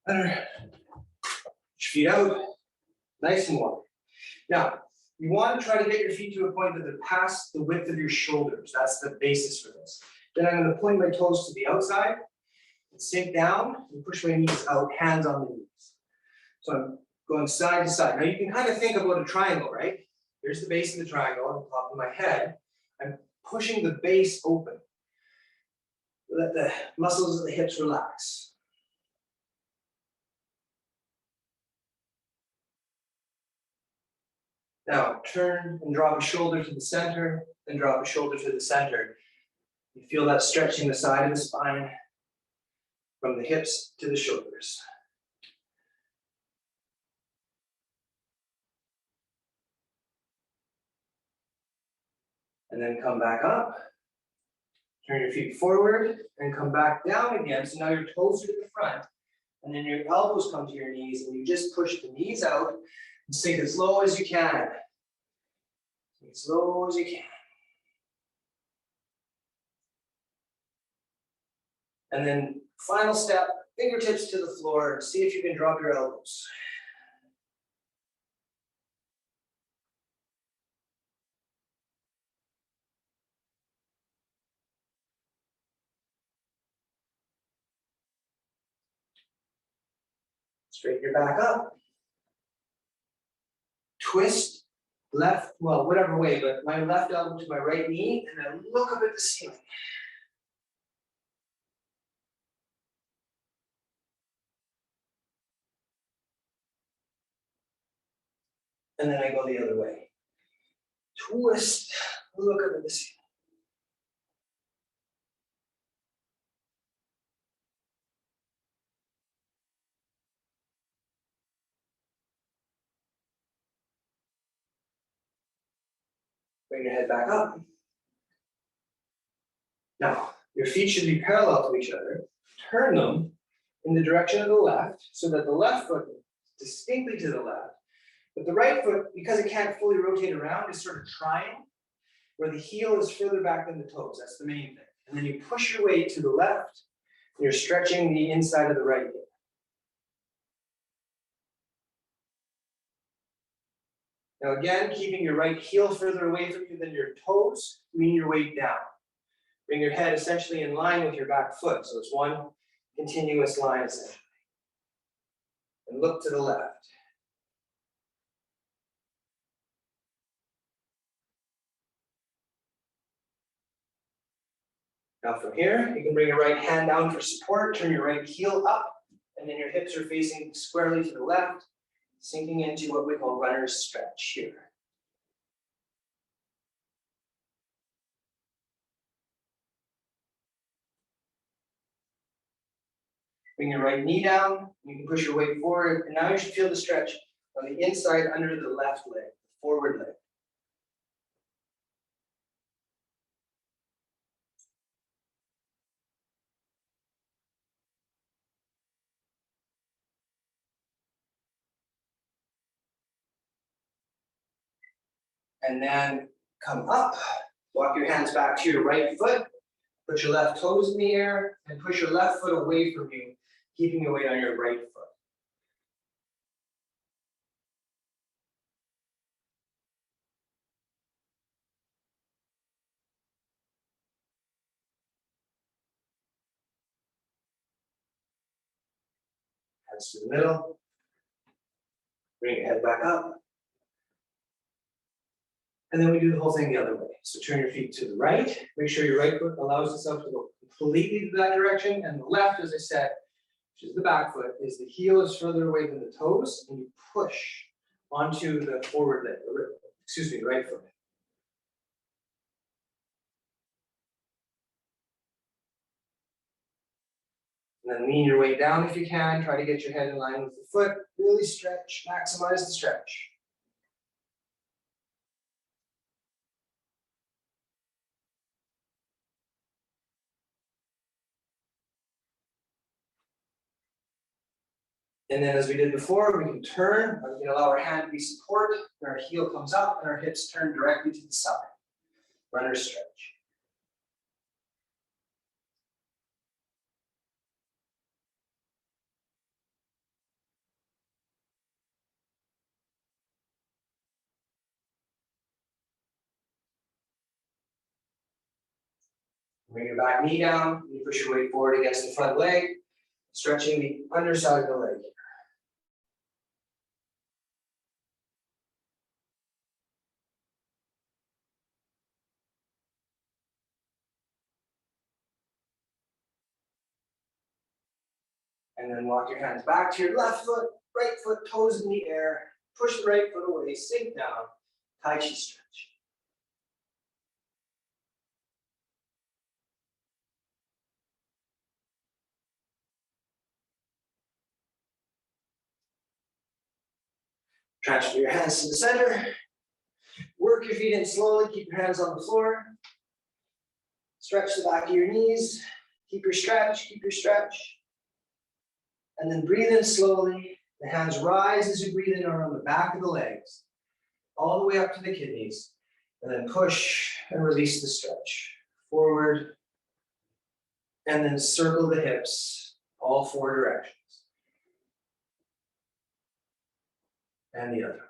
Under. Feet out, nice and long. Now, you want to try to get your feet to a point that they're past the width of your shoulders. That's the basis for this. Then I'm going to point my toes to the outside and sink down and push my knees out, hands on the knees. So I'm going side to side. Now you can kind of think about a triangle, right? Here's the base of the triangle on the top of my head. I'm pushing the base open. Let the muscles of the hips relax. Now turn and drop a shoulder to the center, then drop a shoulder to the center. You feel that stretching the side of the spine from the hips to the shoulders. And then come back up. Turn your feet forward and come back down again. So now your toes are to the front. And then your elbows come to your knees and you just push the knees out and sink as low as you can. As low as you can. And then final step, fingertips to the floor. See if you can drop your elbows. Straighten your back up. Twist left, well, whatever way, but my left elbow to my right knee, and then look up at the ceiling. And then I go the other way. Twist, look up at the ceiling. Bring your head back up. Now, your feet should be parallel to each other. Turn them in the direction of the left so that the left foot is distinctly to the left. But the right foot, because it can't fully rotate around, is sort of trying, where the heel is further back than the toes. That's the main thing. And then you push your weight to the left, and you're stretching the inside of the right hip. Now again, keeping your right heel further away from you than your toes, lean your weight down. Bring your head essentially in line with your back foot. So it's one continuous line essentially. And look to the left. Now from here, you can bring your right hand down for support, turn your right heel up, and then your hips are facing squarely to the left, sinking into what we call runner's stretch here. Bring your right knee down, you can push your weight forward, and now you should feel the stretch on the inside under the left leg, the forward leg. And then come up, walk your hands back to your right foot, put your left toes in the air, and push your left foot away from you, keeping your weight on your right foot. Hands to the middle. Bring your head back up. And then we do the whole thing the other way. So turn your feet to the right. Make sure your right foot allows itself to go completely to that direction. And the left, as I said, which is the back foot, is the heel is further away than the toes. And you push onto the forward leg, excuse me, right foot. And then lean your weight down if you can. Try to get your head in line with the foot. Really stretch, maximize the stretch. And then as we did before, we can turn, we can allow our hand to be support, and our heel comes up and our hips turn directly to the side. Runner stretch. Bring your back knee down, you push your weight forward against the front leg, stretching the underside of the leg. And then walk your hands back to your left foot, right foot, toes in the air, push the right foot away, sink down, Tai Chi stretch. Transfer your hands to the center. Work your feet in slowly, keep your hands on the floor. Stretch the back of your knees. Keep your stretch, keep your stretch. And then breathe in slowly. The hands rise as you breathe in around the back of the legs, all the way up to the kidneys. And then push and release the stretch. Forward. And then circle the hips, all 4 directions. And the other.